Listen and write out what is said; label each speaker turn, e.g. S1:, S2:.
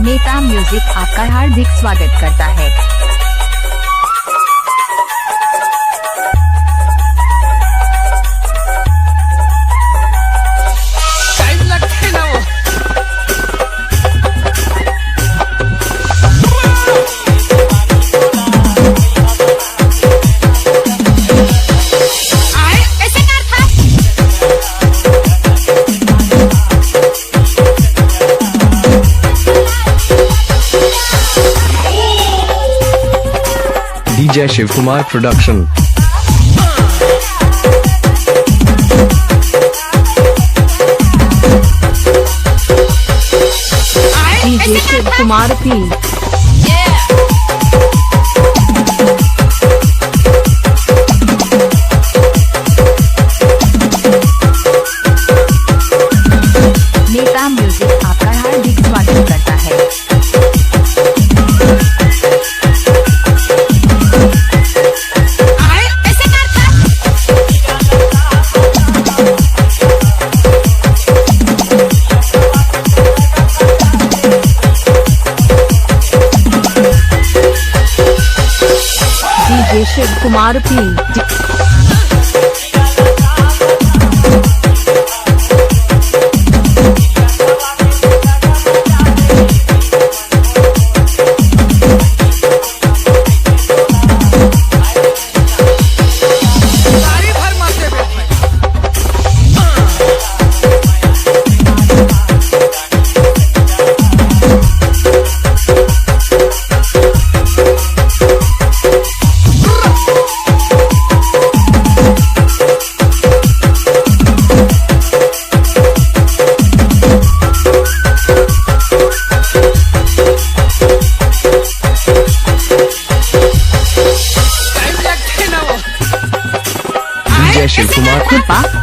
S1: नेता म्यूजिक आपका हार्दिक स्वागत करता है।
S2: DJ Shiv Kumar Production।
S1: DJ Shiv Kumar P। नेता म्यूजिक आपका हार्दिक स्वागत करता है। DJ Shiv Kumar P।
S2: DJ Shiv Kumar
S1: कृपा